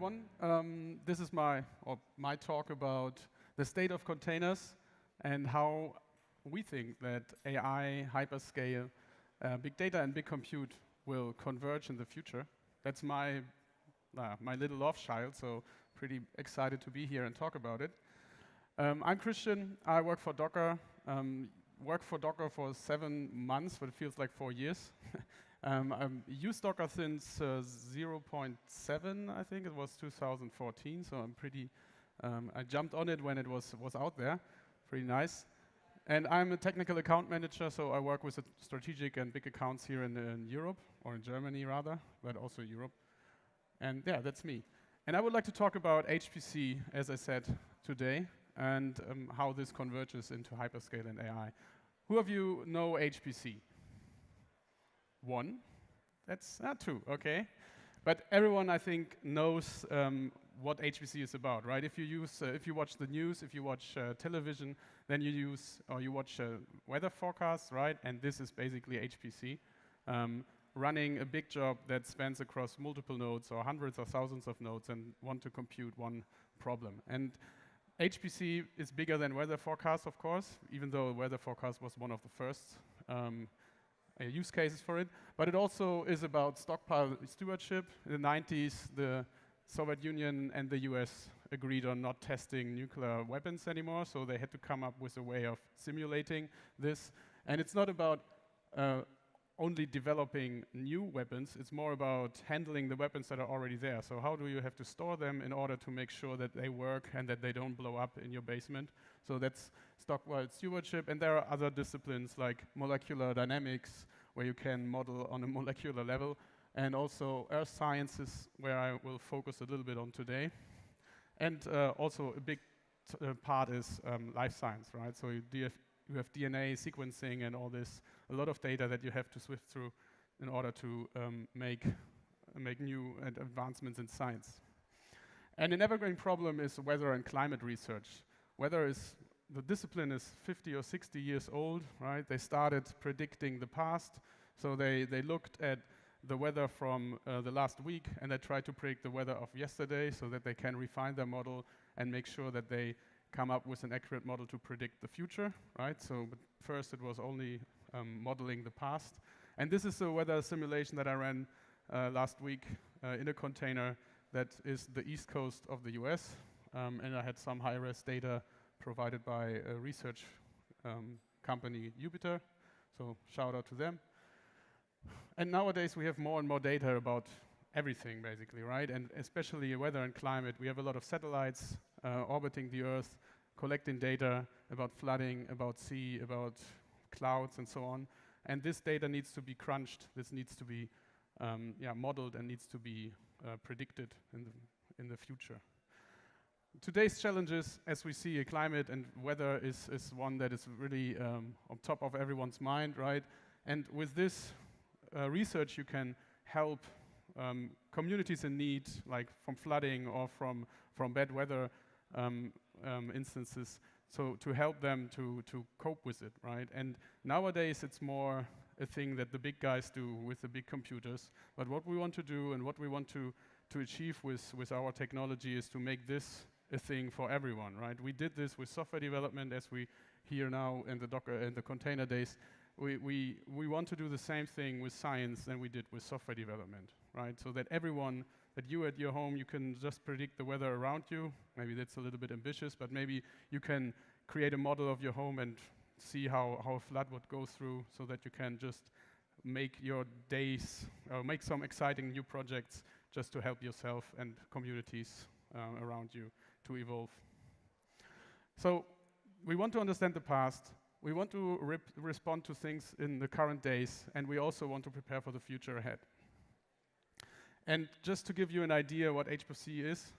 everyone. This is my talk about the state of containers and how we think that AI, hyperscale, big data, and big compute will converge in the future. That's my little love child, so pretty excited to be here and talk about it. I'm Christian. I work for Docker. Worked for Docker for 7 months, but it feels like 4 years. I've used Docker since 0.7, I think it was 2014. So I'm pretty. I jumped on it when it was out there. Pretty nice. And I'm a technical account manager, so I work with the strategic and big accounts here in Europe, or in Germany rather, but also Europe. And yeah, that's me. And I would like to talk about HPC, as I said today, and how this converges into hyperscale and AI. Who of you know HPC? One? That's two, okay. But everyone, I think, knows what HPC is about, right? If you watch the news, if you watch television, then you watch weather forecasts, right? And this is basically HPC, running a big job that spans across multiple nodes or hundreds or thousands of nodes and want to compute one problem. And HPC is bigger than weather forecasts, of course, even though weather forecast was one of the first use cases for it. But it also is about stockpile stewardship. In the 90s, the Soviet Union and the US agreed on not testing nuclear weapons anymore, so they had to come up with a way of simulating this. And it's not about only developing new weapons, it's more about handling the weapons that are already there. So how do you have to store them in order to make sure that they work and that they don't blow up in your basement? So that's stockpile stewardship, and there are other disciplines like molecular dynamics, where you can model on a molecular level, and also earth sciences, where I will focus a little bit on today. And also a big part is life science, right? So you have DNA sequencing and all this, a lot of data that you have to sift through in order to make new advancements in science. And an evergreen problem is weather and climate research. The discipline is 50 or 60 years old, right? They started predicting the past, so they looked at the weather from the last week, and they tried to predict the weather of yesterday so that they can refine their model and make sure that they come up with an accurate model to predict the future, right? So but first it was only modeling the past. And this is a weather simulation that I ran last week in a container that is the east coast of the US. And I had some high-res data provided by a research company, Jupiter. So shout out to them. And nowadays we have more and more data about everything, basically, right? And especially weather and climate. We have a lot of satellites orbiting the Earth, collecting data about flooding, about sea, about clouds, and so on. And this data needs to be crunched. This needs to be modeled and needs to be predicted in the future. Today's challenges, as we see, climate and weather is one that is really on top of everyone's mind, right? And with this research, you can help communities in need, like from flooding or from bad weather instances, so to help them to cope with it, right? And nowadays it's more a thing that the big guys do with the big computers. But what we want to do and what we want to achieve with our technology is to make this a thing for everyone, right? We did this with software development, as we hear now in the Docker and the container days. We want to do the same thing with science than we did with software development, right? So that everyone, that you at your home, you can just predict the weather around you. Maybe that's a little bit ambitious, but maybe you can create a model of your home and see how a flood would go through, so that you can just make your days, or make some exciting new projects just to help yourself and communities around you to evolve. So we want to understand the past. We want to respond to things in the current days, and we also want to prepare for the future ahead. And just to give you an idea what HPC is,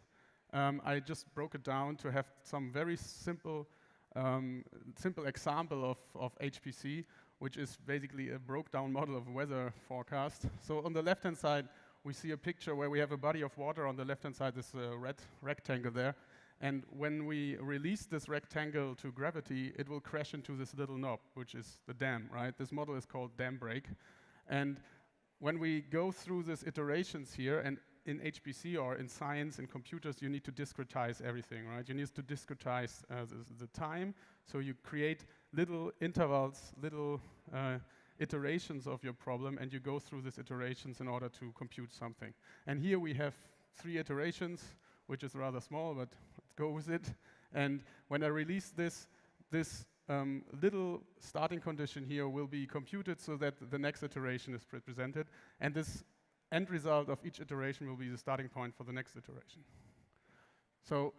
I just broke it down to have some very simple example of HPC, which is basically a broke down model of weather forecast. So on the left-hand side, we see a picture where we have a body of water. On the left-hand side, this red rectangle there. And when we release this rectangle to gravity, it will crash into this little knob, which is the dam, right? This model is called dam break. And when we go through these iterations here, and in HPC or in science and computers, you need to discretize everything, right? You need to discretize the time, so you create little intervals, little iterations of your problem, and you go through these iterations in order to compute something. And here we have 3 iterations, which is rather small, but let's go with it. And when I release this little starting condition here will be computed so that the next iteration is represented, and this end result of each iteration will be the starting point for the next iteration. So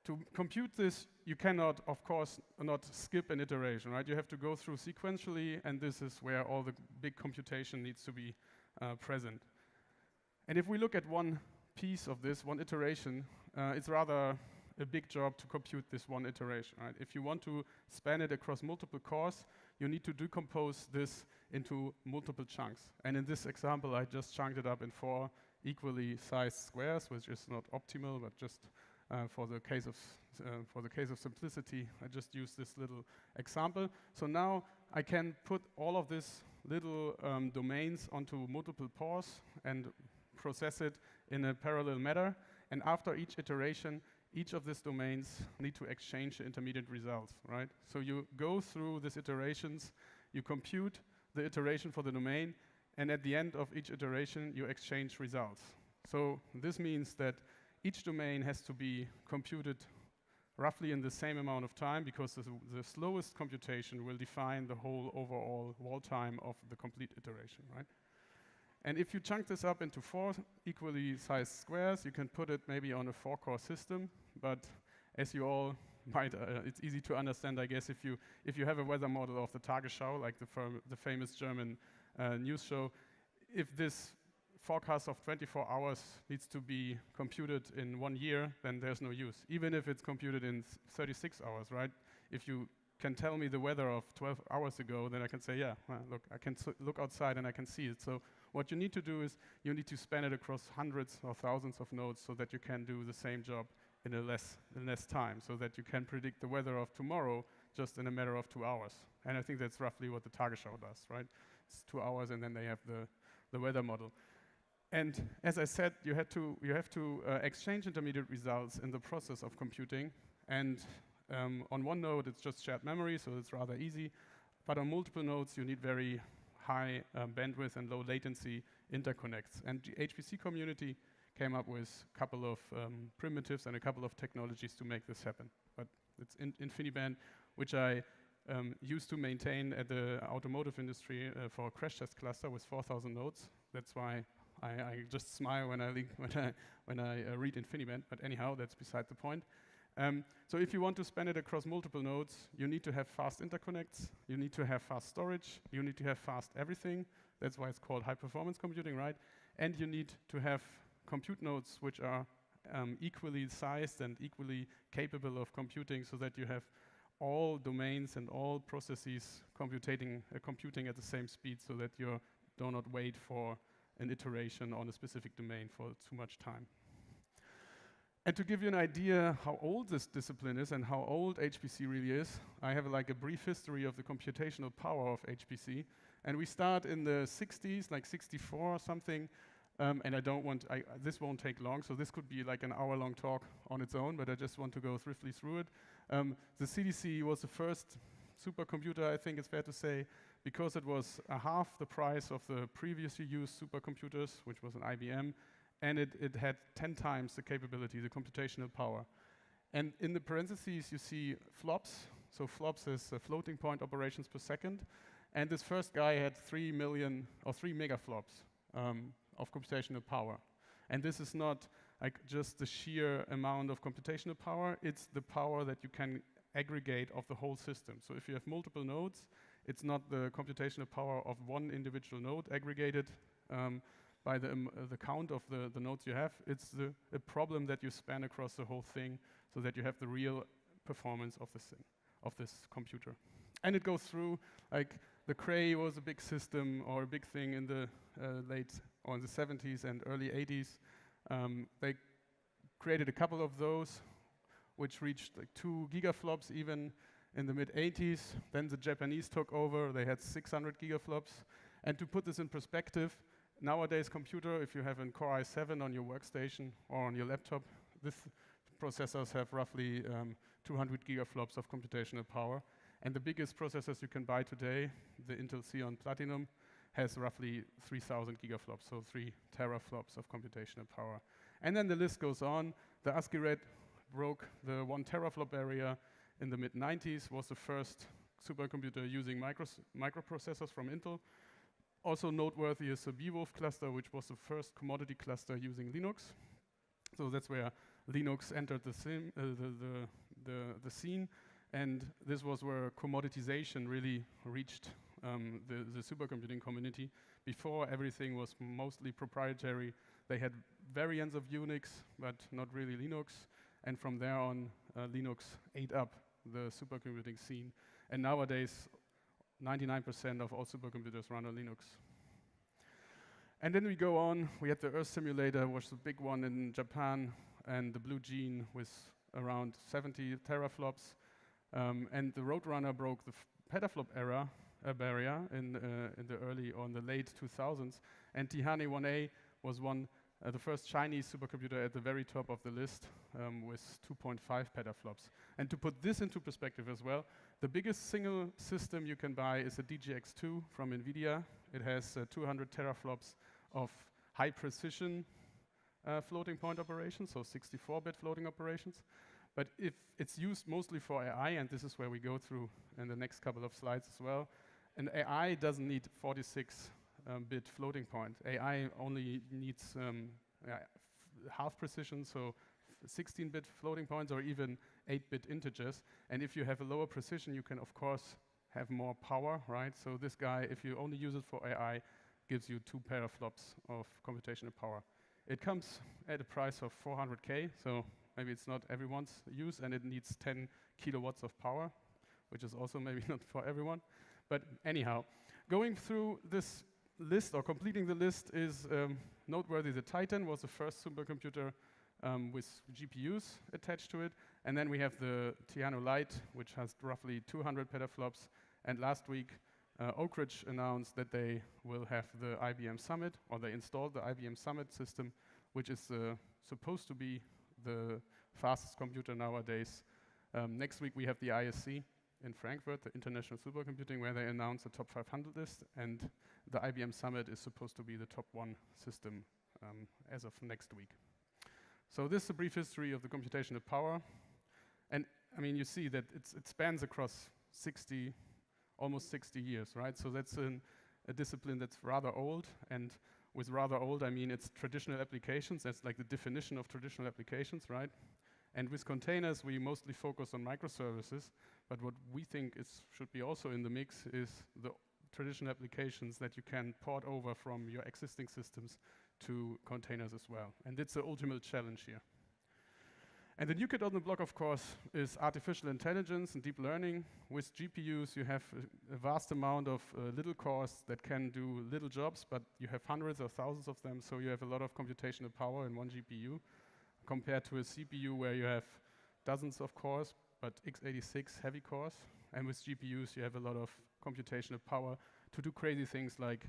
to compute this, you cannot, of course, not skip an iteration, right? You have to go through sequentially, and this is where all the big computation needs to be present. And if we look at one piece of this, one iteration, it's rather a big job to compute this one iteration, right? If you want to span it across multiple cores, you need to decompose this into multiple chunks. And in this example, I just chunked it up in 4 equally sized squares, which is not optimal, but just for the case of simplicity, I just use this little example. So now I can put all of these little domains onto multiple cores and process it in a parallel manner. And after each iteration, each of these domains need to exchange the intermediate results, right? So you go through these iterations, you compute the iteration for the domain, and at the end of each iteration, you exchange results. So this means that each domain has to be computed roughly in the same amount of time, because the slowest computation will define the whole overall wall time of the complete iteration, right? And if you chunk this up into 4 equally sized squares, you can put it maybe on a 4-core system. But as you all might, it's easy to understand, I guess, if you have a weather model of the Tagesschau, like the famous German news show, if this forecast of 24 hours needs to be computed in 1 year, then there's no use. Even if it's computed in 36 hours, right? If you can tell me the weather of 12 hours ago, then I can say, yeah, well, look, I can look outside and I can see it. So what you need to do is you need to span it across hundreds or thousands of nodes so that you can do the same job in less time, so that you can predict the weather of tomorrow just in a matter of 2 hours. And I think that's roughly what the Tagesschau does, right? It's 2 hours and then they have the weather model. And as I said, you have to exchange intermediate results in the process of computing. And on one node, it's just shared memory, so it's rather easy. But on multiple nodes, you need very high bandwidth and low latency interconnects. And the HPC community came up with a couple of primitives and a couple of technologies to make this happen. But it's InfiniBand, which I used to maintain at the automotive industry for a crash test cluster with 4,000 nodes. That's why I just smile when I read InfiniBand. But anyhow, that's beside the point. So if you want to span it across multiple nodes, you need to have fast interconnects, you need to have fast storage, you need to have fast everything. That's why it's called high-performance computing, right? And you need to have compute nodes which are equally sized and equally capable of computing, so that you have all domains and all processes computing at the same speed, so that you do not wait for an iteration on a specific domain for too much time. And to give you an idea how old this discipline is and how old HPC really is, I have like a brief history of the computational power of HPC. And we start in the 60s, like 64 or something. And this won't take long, so this could be like an hour-long talk on its own, but I just want to go swiftly through it. The CDC was the first supercomputer, I think it's fair to say, because it was half the price of the previously used supercomputers, which was an IBM. And it had 10 times the capability, the computational power. And in the parentheses, you see flops. So flops is floating point operations per second. And this first guy had 3 megaflops of computational power. And this is not like just the sheer amount of computational power, it's the power that you can aggregate of the whole system. So if you have multiple nodes, it's not the computational power of one individual node aggregated by the count of the nodes you have. It's a problem that you span across the whole thing, so that you have the real performance of this thing, of this computer. And it goes through, like the Cray was a big system or a big thing in the late or in the 70s and early 80s. They created a couple of those, which reached like 2 gigaflops even in the mid 80s. Then the Japanese took over. They had 600 gigaflops. And to put this in perspective, nowadays computer, if you have a Core i7 on your workstation or on your laptop, this processors have roughly 200 gigaflops of computational power. And the biggest processors you can buy today, the Intel Xeon Platinum, has roughly 3,000 gigaflops, so 3 teraflops of computational power. And then the list goes on. The ASCII red broke the 1 teraflop barrier in the mid-90s, was the first supercomputer using microprocessors from Intel. Also noteworthy is the BeeWolf cluster, which was the first commodity cluster using Linux. So that's where Linux entered the scene, and this was where commoditization really reached the supercomputing community. Before, everything was mostly proprietary. They had variants of Unix, but not really Linux. And from there on, Linux ate up the supercomputing scene. And nowadays, 99% of all supercomputers run on Linux. And then we go on. We had the Earth simulator, which was the big one in Japan, and the Blue Gene with around 70 teraflops. And the Roadrunner broke the petaflop barrier in the early or in the late 2000s. And Tihane 1A was the first Chinese supercomputer at the very top of the list with 2.5 petaflops. And to put this into perspective as well, the biggest single system you can buy is a DGX2 from Nvidia. It has 200 teraflops of high precision floating point operations, so 64-bit floating operations. But if it's used mostly for AI, and this is where we go through in the next couple of slides as well, and AI doesn't need 46-bit floating point. AI only needs half precision, so 16-bit floating points or even 8-bit integers. And if you have a lower precision, you can, of course, have more power, right? So this guy, if you only use it for AI, gives you 2 teraflops of computational power. It comes at a price of 400K, so maybe it's not everyone's use, and it needs 10 kilowatts of power, which is also maybe not for everyone. But anyhow, going through this list or completing the list is noteworthy. The Titan was the first supercomputer with GPUs attached to it. And then we have the Tiano Lite, which has roughly 200 petaflops. And last week, Oak Ridge announced that they will have the IBM Summit, or they installed the IBM Summit system, which is supposed to be the fastest computer nowadays. Next week, we have the ISC in Frankfurt, the International Supercomputing, where they announced the top 500 list, and the IBM Summit is supposed to be the top 1 system as of next week. So this is a brief history of the computational power. And I mean, you see that it spans across almost 60 years, right? So that's a discipline that's rather old, and with rather old, I mean it's traditional applications. That's like the definition of traditional applications, right? And with containers, we mostly focus on microservices, but what we think should be also in the mix is the traditional applications that you can port over from your existing systems to containers as well. And it's the ultimate challenge here. And the new kid on the block, of course, is artificial intelligence and deep learning. With GPUs, you have a vast amount of little cores that can do little jobs, but you have hundreds or thousands of them, so you have a lot of computational power in one GPU, compared to a CPU where you have dozens of cores, but x86 heavy cores. And with GPUs, you have a lot of computational power to do crazy things like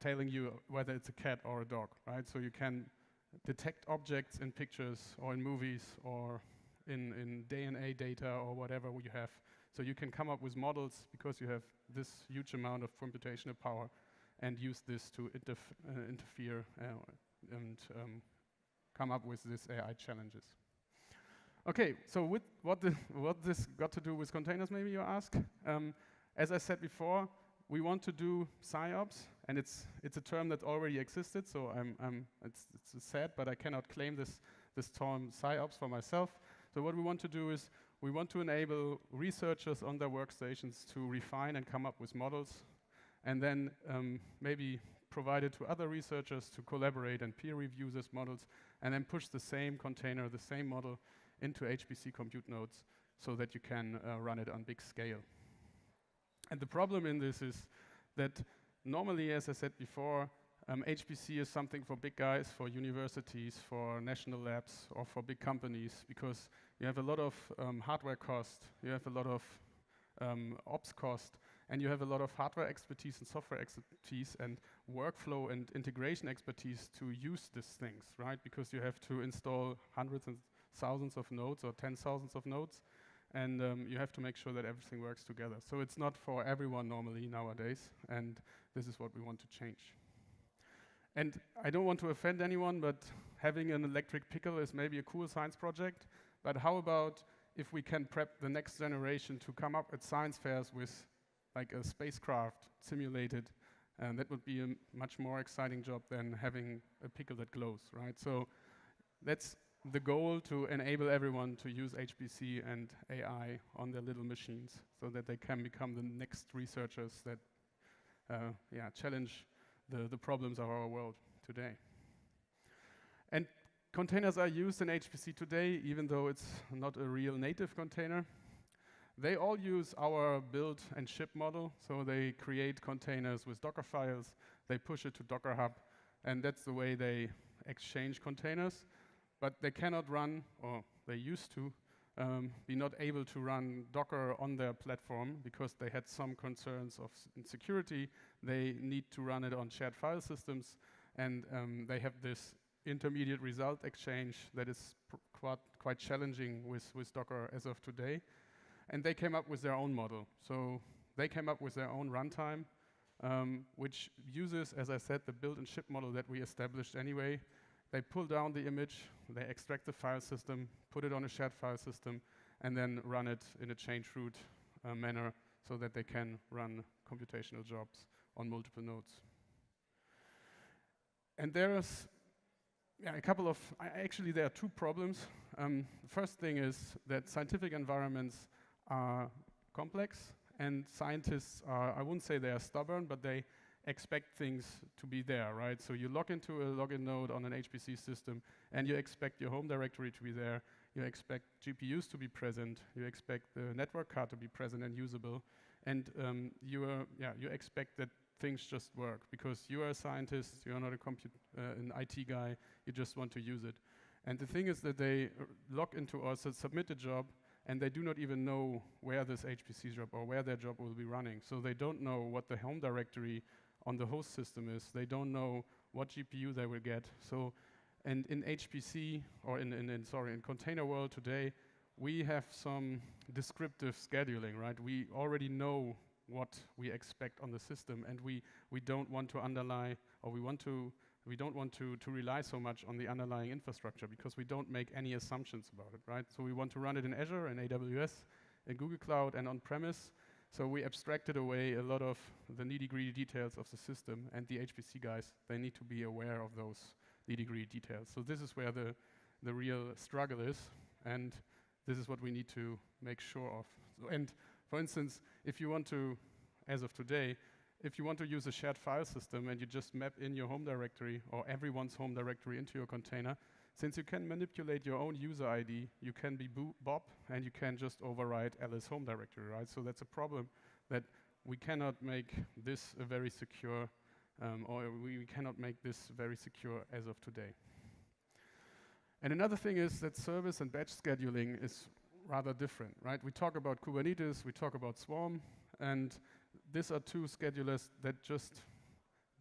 telling you whether it's a cat or a dog, right? So you can detect objects in pictures or in movies or in DNA data or whatever you have. So you can come up with models because you have this huge amount of computational power and use this to interfere and come up with these AI challenges. Okay, so with what this got to do with containers, maybe you ask? As I said before, we want to do psyops, and it's a term that already existed. So it's sad, but I cannot claim this term psyops for myself. So what we want to do is we want to enable researchers on their workstations to refine and come up with models, and then maybe provide it to other researchers to collaborate and peer review these models, and then push the same container, the same model, into HPC compute nodes so that you can run it on big scale. And the problem in this is that normally, as I said before, HPC is something for big guys, for universities, for national labs, or for big companies, because you have a lot of hardware cost, you have a lot of ops cost, and you have a lot of hardware expertise and software expertise. And workflow and integration expertise to use these things, right? Because you have to install hundreds and thousands of nodes or 10,000s of nodes, and you have to make sure that everything works together. So it's not for everyone normally nowadays, and this is what we want to change. And I don't want to offend anyone, but having an electric pickle is maybe a cool science project, but how about if we can prep the next generation to come up at science fairs with like a spacecraft simulated, and that would be a much more exciting job than having a pickle that glows, right? So that's the goal, to enable everyone to use HPC and AI on their little machines so that they can become the next researchers that challenge the problems of our world today. And containers are used in HPC today, even though it's not a real native container. They all use our build and ship model, so they create containers with Docker files, they push it to Docker Hub, and that's the way they exchange containers. But they cannot run, or they used to, be not able to run Docker on their platform because they had some concerns of security. They need to run it on shared file systems, and they have this intermediate result exchange that is quite challenging with Docker as of today. And they came up with their own model. So they came up with their own runtime, which uses, as I said, the build and ship model that we established anyway. They pull down the image, they extract the file system, put it on a shared file system, and then run it in a change root manner so that they can run computational jobs on multiple nodes. And there's a couple of, actually there are two problems. The first thing is that scientific environments are complex, and scientists are, I wouldn't say they are stubborn, but they expect things to be there, right? So you log into a login node on an HPC system, and you expect your home directory to be there, you expect GPUs to be present, you expect the network card to be present and usable, and you expect that things just work, because you are a scientist, you're not an IT guy, you just want to use it. And the thing is that they log into us, submit a job, and they do not even know where this HPC job or where their job will be running. So they don't know what the home directory on the host system is. They don't know what GPU they will get. So, and in HPC, or in container world today, we have some descriptive scheduling, right? We already know what we expect on the system, and we don't want to underlie, or we don't want to rely so much on the underlying infrastructure, because we don't make any assumptions about it, right? So we want to run it in Azure, in AWS, in Google Cloud, and on-premise. So we abstracted away a lot of the nitty-gritty details of the system, and the HPC guys, they need to be aware of those nitty-gritty details. So this is where the real struggle is, and this is what we need to make sure of. So, and for instance, if you want to, as of today, if you want to use a shared file system and you just map in your home directory or everyone's home directory into your container, since you can manipulate your own user ID, you can be Bob and you can just override Alice home directory, right? So that's a problem, that we cannot make this a very secure, or we cannot make this very secure as of today. And another thing is that service and batch scheduling is rather different, right? We talk about Kubernetes, we talk about Swarm, and these are two schedulers that just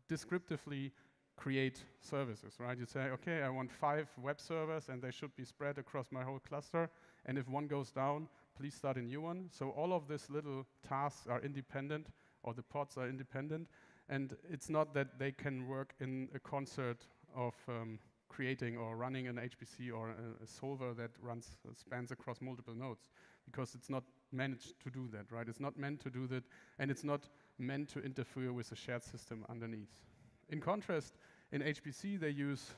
descriptively create services, right? You say, okay, I want 5 web servers and they should be spread across my whole cluster, and if one goes down, please start a new one. So all of these little tasks are independent, or the pods are independent, and it's not that they can work in a concert of creating or running an HPC or a solver that spans across multiple nodes, because it's not meant to do that, right? It's not meant to do that, and it's not meant to interfere with a shared system underneath. In contrast, in HPC, they use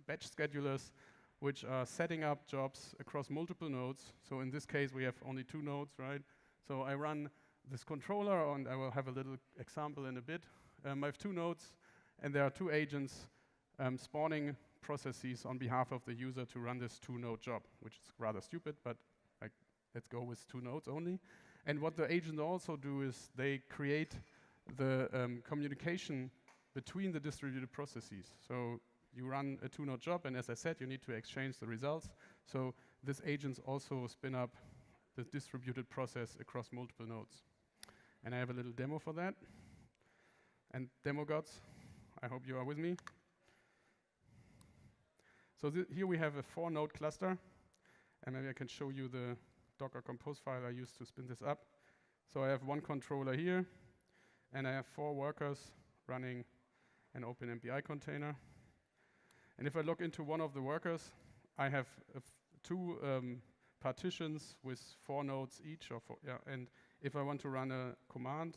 batch schedulers, which are setting up jobs across multiple nodes. So in this case, we have only 2 nodes, right? So I run this controller, and I will have a little example in a bit. I have 2 nodes, and there are 2 agents spawning processes on behalf of the user to run this 2-node job, which is rather stupid, but let's go with 2 nodes only. And what the agents also do is they create the communication between the distributed processes. So you run a 2-node job, and as I said, you need to exchange the results. So these agents also spin up the distributed process across multiple nodes. And I have a little demo for that. And demo gods, I hope you are with me. So here we have a 4-node cluster, and maybe I can show you the Docker compose file I used to spin this up. So I have one controller here, and I have 4 workers running an open MPI container. And if I log into one of the workers, I have 2 partitions with 4 nodes each, and if I want to run a command,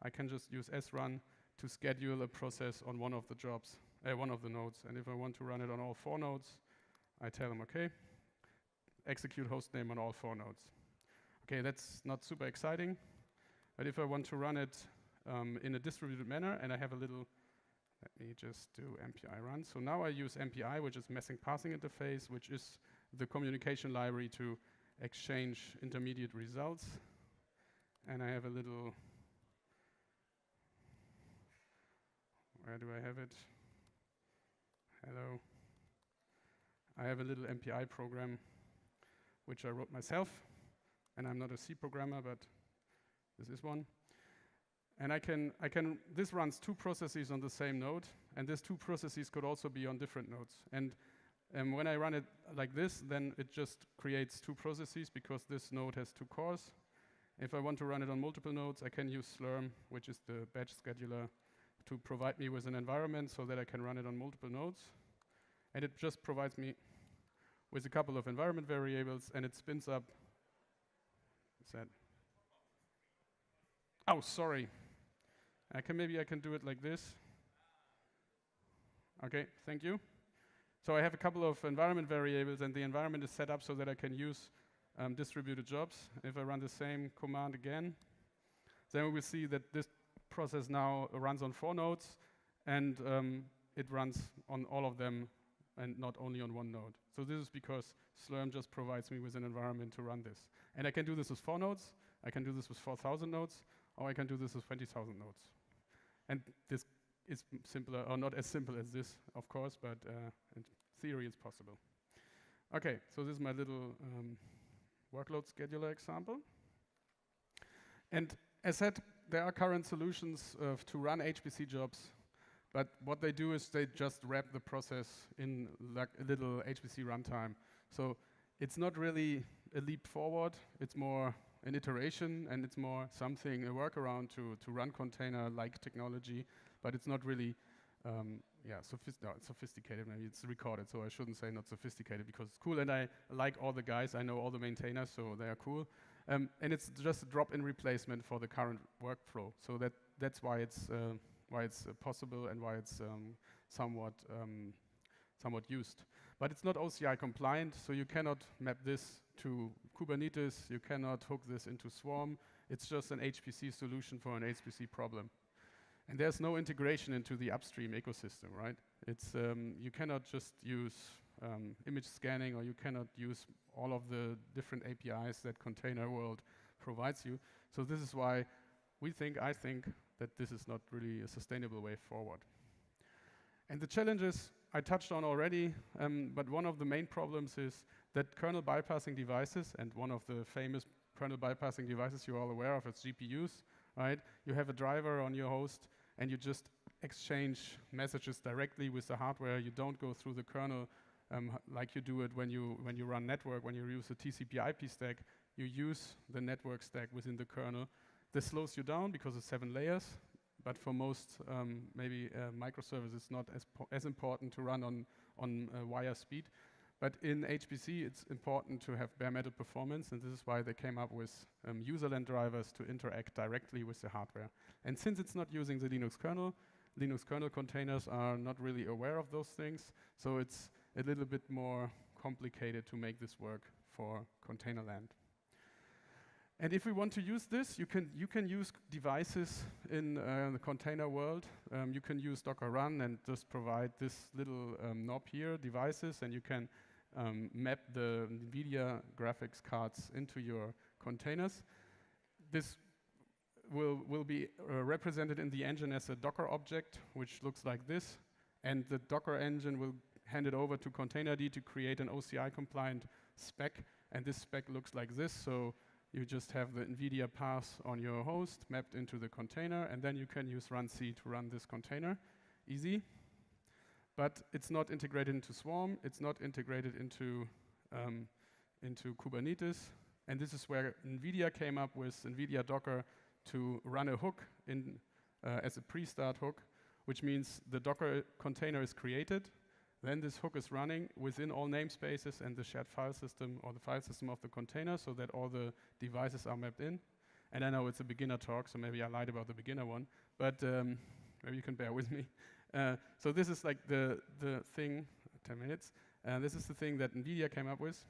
I can just use srun to schedule a process on one of the jobs, one of the nodes. And if I want to run it on all 4 nodes, I tell them, okay, execute hostname on all 4 nodes. Okay, that's not super exciting, but if I want to run it in a distributed manner, and I have a little, let me just do MPI run. So now I use MPI, which is message parsing interface, which is the communication library to exchange intermediate results. And I have a little, where do I have it? Hello. I have a little MPI program, which I wrote myself. And I'm not a C programmer, but this is one. And this runs 2 processes on the same node, and these 2 processes could also be on different nodes. And when I run it like this, then it just creates 2 processes because this node has 2 cores. If I want to run it on multiple nodes, I can use Slurm, which is the batch scheduler, to provide me with an environment so that I can run it on multiple nodes. And it just provides me with a couple of environment variables, and it spins up. What's that? Oh, sorry. Maybe I can do it like this. Okay, thank you. So I have a couple of environment variables, and the environment is set up so that I can use distributed jobs. If I run the same command again, then we will see that this process now runs on 4 nodes, and it runs on all of them and not only on one node. So this is because Slurm just provides me with an environment to run this. And I can do this with 4 nodes, I can do this with 4,000 nodes, or I can do this with 20,000 nodes. And this is simpler, or not as simple as this, of course, but in theory it's possible. Okay, so this is my little workload scheduler example. And as said, there are current solutions to run HPC jobs, but what they do is they just wrap the process in like a little HPC runtime. So it's not really a leap forward, it's more an iteration, and it's more something, a workaround to run container-like technology, but it's not really, sophisticated. Maybe it's recorded, so I shouldn't say not sophisticated because it's cool, and I like all the guys, I know all the maintainers, so they are cool. And it's just a drop-in replacement for the current workflow, so that's why it's possible and why it's somewhat used. But it's not OCI compliant, so you cannot map this to Kubernetes, you cannot hook this into Swarm. It's just an HPC solution for an HPC problem. And there's no integration into the upstream ecosystem, right? It's you cannot just use image scanning, or you cannot use all of the different APIs that container world provides you. So this is why I think that this is not really a sustainable way forward. And the challenges I touched on already, but one of the main problems is that kernel bypassing devices, and one of the famous kernel bypassing devices you're all aware of is GPUs, right? You have a driver on your host, and you just exchange messages directly with the hardware. You don't go through the kernel like you do it when you run network, when you use a TCP/IP stack. You use the network stack within the kernel. This slows you down because it's 7 layers, but for most, maybe microservices, it's not as important to run on wire speed. But in HPC, it's important to have bare metal performance, and this is why they came up with userland drivers to interact directly with the hardware. And since it's not using the Linux kernel containers are not really aware of those things, so it's a little bit more complicated to make this work for container land. And if we want to use this, you can use devices in the container world. You can use Docker run and just provide this little knob here, devices, and you can map the Nvidia graphics cards into your containers. This will be represented in the engine as a Docker object, which looks like this, and the Docker engine will hand it over to Containerd to create an OCI compliant spec, and this spec looks like this. So you just have the Nvidia path on your host mapped into the container, and then you can use runc to run this container. easy. But it's not integrated into Swarm. It's not integrated into Kubernetes. And this is where Nvidia came up with Nvidia Docker to run a hook as a pre-start hook, which means the Docker container is created. Then this hook is running within all namespaces and the shared file system or the file system of the container so that all the devices are mapped in. And I know it's a beginner talk, so maybe I lied about the beginner one, but maybe you can bear with me. So this is like the thing, 10 minutes. This is the thing that Nvidia came up with.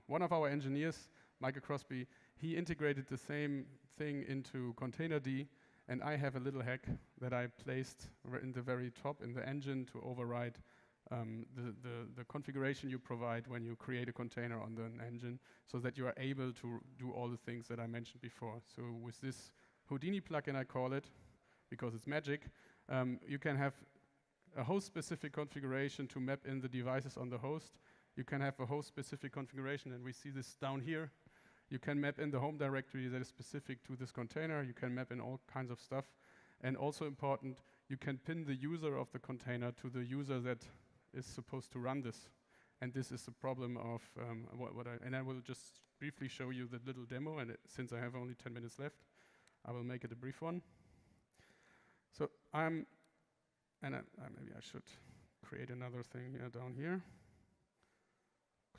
One of our engineers, Michael Crosby, he integrated the same thing into Containerd, and I have a little hack that I placed in the very top in the engine to override the configuration you provide when you create a container on the engine so that you are able to do all the things that I mentioned before. So with this Houdini plugin, I call it, because it's magic, you can have a host-specific configuration to map in the devices on the host. You can have a host-specific configuration, and we see this down here. You can map in the home directory that is specific to this container. You can map in all kinds of stuff. And also important, you can pin the user of the container to the user that is supposed to run this. And this is the problem of and I will just briefly show you the little demo, and since I have only 10 minutes left, I will make it a brief one. So maybe I should create another thing down here.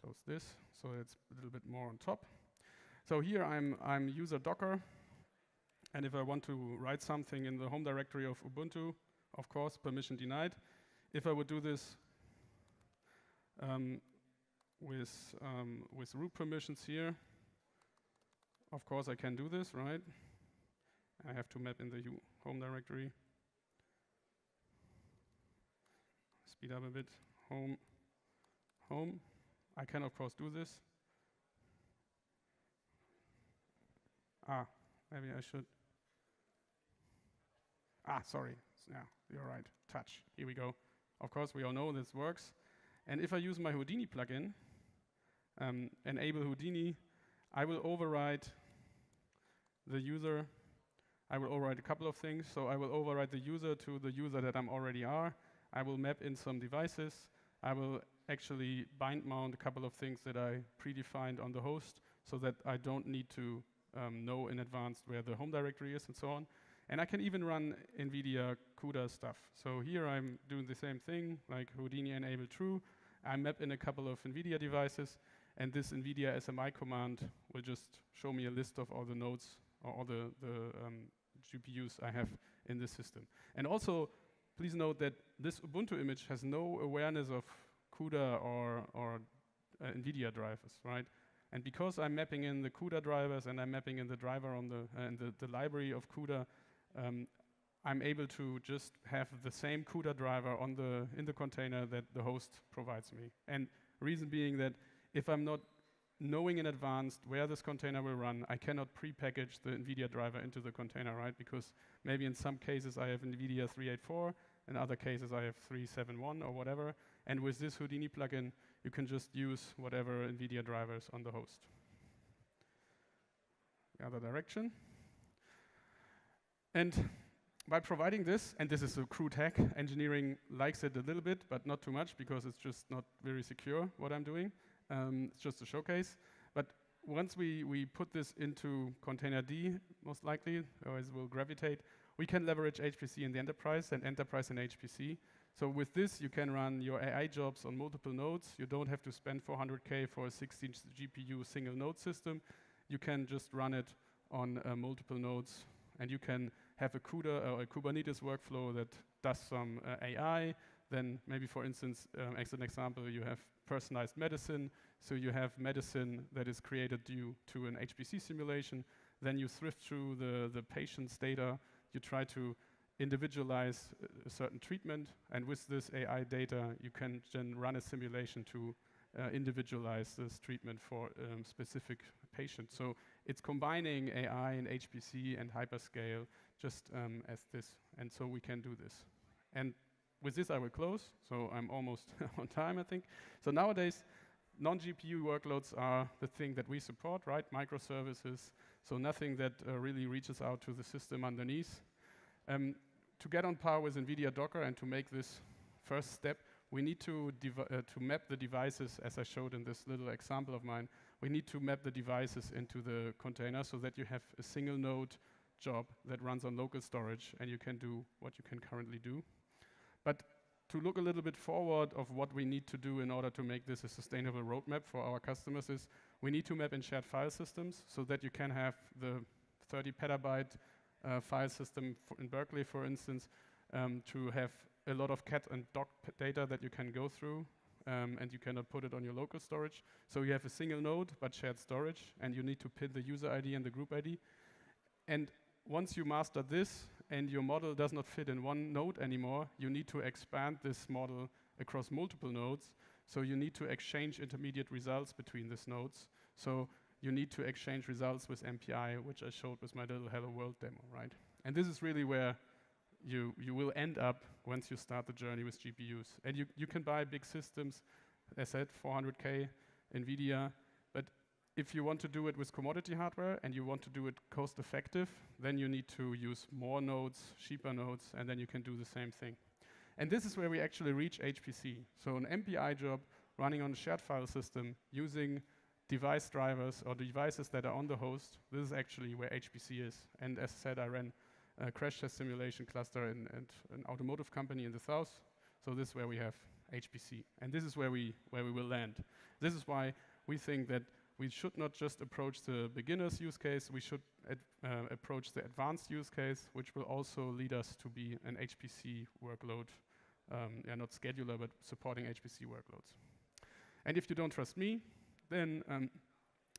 Close this, so it's a little bit more on top. So here I'm user Docker, and if I want to write something in the home directory of Ubuntu, of course, permission denied. If I would do this with root permissions here, of course I can do this, right? I have to map in the home directory. Speed up a bit. Home. I can of course do this. Maybe I should. Sorry. Yeah, you're right. Touch. Here we go. Of course, we all know this works. And if I use my Houdini plugin, enable Houdini, I will override the user. I will override a couple of things. So I will override the user to the user that I'm already are. I will map in some devices. I will actually bind mount a couple of things that I predefined on the host so that I don't need to know in advance where the home directory is and so on. And I can even run Nvidia CUDA stuff. So here I'm doing the same thing, like Houdini enable true. I map in a couple of Nvidia devices, and this Nvidia SMI command will just show me a list of all the nodes or all the GPUs I have in this system. And also, please note that this Ubuntu image has no awareness of CUDA or Nvidia drivers, right? And because I'm mapping in the CUDA drivers and I'm mapping in the driver on the library of CUDA, I'm able to just have the same CUDA driver in the container that the host provides me. And reason being that if I'm not knowing in advance where this container will run, I cannot pre-package the Nvidia driver into the container, right? Because maybe in some cases I have Nvidia 384, in other cases I have 371 or whatever. And with this Houdini plugin, you can just use whatever Nvidia drivers on the host. The other direction. And by providing this, and this is a crude hack, engineering likes it a little bit, but not too much because it's just not very secure what I'm doing. It's just a showcase. But once we put this into Containerd, most likely, or it will gravitate, we can leverage HPC in the enterprise and enterprise in HPC. So with this, you can run your AI jobs on multiple nodes. You don't have to spend 400K for a 16 GPU single node system. You can just run it on multiple nodes, and you can have a CUDA or a Kubernetes workflow that does some AI. Then maybe, for instance, as an example, you have personalized medicine. So you have medicine that is created due to an HPC simulation. Then you thrift through the patient's data. You try to individualize a certain treatment. And with this AI data, you can then run a simulation to individualize this treatment for a specific patient. So it's combining AI and HPC and hyperscale just as this. And so we can do this. And with this, I will close. So I'm almost on time, I think. So nowadays, non-GPU workloads are the thing that we support, right? Microservices. So nothing that really reaches out to the system underneath. to get on par with Nvidia Docker and to make this first step, we need to map the devices, as I showed in this little example of mine. We need to map the devices into the container so that you have a single node job that runs on local storage and you can do what you can currently do. But to look a little bit forward of what we need to do in order to make this a sustainable roadmap for our customers is we need to map in shared file systems so that you can have the 30 petabyte file system in Berkeley, for instance, to have a lot of cat and dog data that you can go through, and you cannot put it on your local storage. So you have a single node, but shared storage, and you need to pin the user ID and the group ID. And once you master this, and your model does not fit in one node anymore, you need to expand this model across multiple nodes. So you need to exchange intermediate results between these nodes. So you need to exchange results with MPI, which I showed with my little Hello World demo, right? And this is really where you will end up once you start the journey with GPUs. And you can buy big systems, as I said, 400K, Nvidia, but if you want to do it with commodity hardware and you want to do it cost effective, then you need to use more nodes, cheaper nodes, and then you can do the same thing. And this is where we actually reach HPC. So an MPI job running on a shared file system using device drivers or devices that are on the host, this is actually where HPC is. And as I said, I ran a crash test simulation cluster in an automotive company in the south. So this is where we have HPC. And this is where we will land. This is why we think that we should not just approach the beginner's use case, we should approach the advanced use case, which will also lead us to be an HPC workload, not scheduler, but supporting HPC workloads. And if you don't trust me, then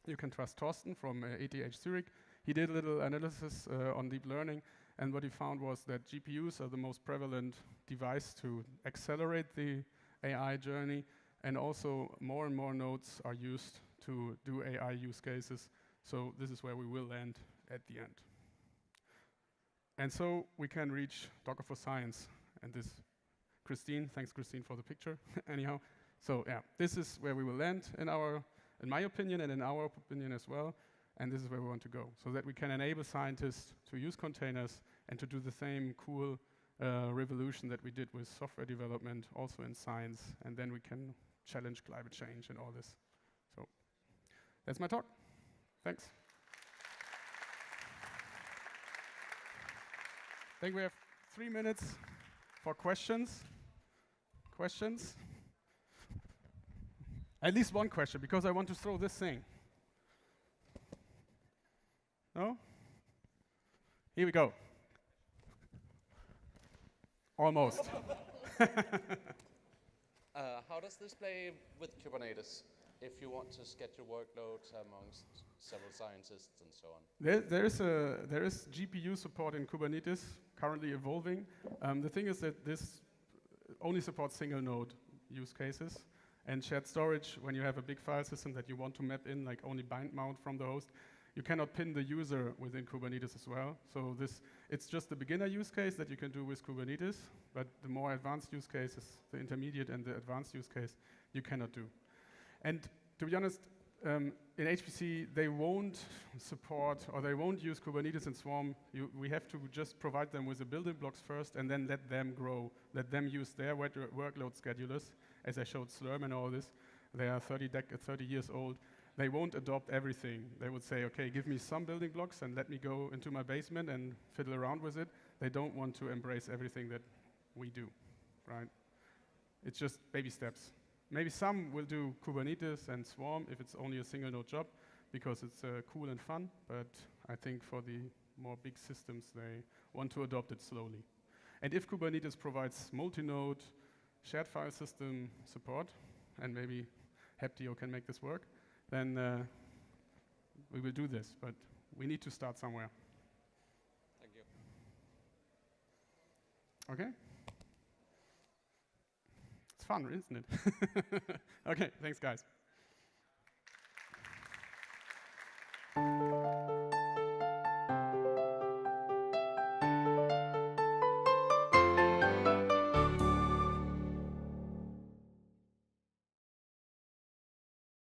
you can trust Thorsten from ETH Zurich. He did a little analysis on deep learning, and what he found was that GPUs are the most prevalent device to accelerate the AI journey, and also more and more nodes are used to do AI use cases. So this is where we will land at the end. And so we can reach Docker for Science. And this, Christine, thanks Christine for the picture, anyhow. So yeah, this is where we will land in my opinion and in our opinion as well. And this is where we want to go, so that we can enable scientists to use containers and to do the same cool revolution that we did with software development, also in science, and then we can challenge climate change and all this. So that's my talk. Thanks. I think we have 3 minutes for questions. Questions? At least one question, because I want to throw this thing. No? Here we go. Almost. How does this play with Kubernetes if you want to schedule workloads amongst several scientists and so on? There is GPU support in Kubernetes, currently evolving. The thing is that this only supports single node use cases. And shared storage, when you have a big file system that you want to map in, like only bind mount from the host, you cannot pin the user within Kubernetes as well. So it's just the beginner use case that you can do with Kubernetes, but the more advanced use cases, the intermediate and the advanced use case, you cannot do. And to be honest, in HPC, they won't support or they won't use Kubernetes and Swarm. We have to just provide them with the building blocks first and then let them grow, let them use their workload schedulers. As I showed Slurm and all this, they are 30 years old. They won't adopt everything. They would say, okay, give me some building blocks and let me go into my basement and fiddle around with it. They don't want to embrace everything that we do, right? It's just baby steps. Maybe some will do Kubernetes and Swarm if it's only a single node job because it's cool and fun, but I think for the more big systems, they want to adopt it slowly. And if Kubernetes provides multi-node shared file system support, and maybe Heptio can make this work, then we will do this, but we need to start somewhere. Thank you. Okay? It's fun, isn't it? Okay, thanks guys.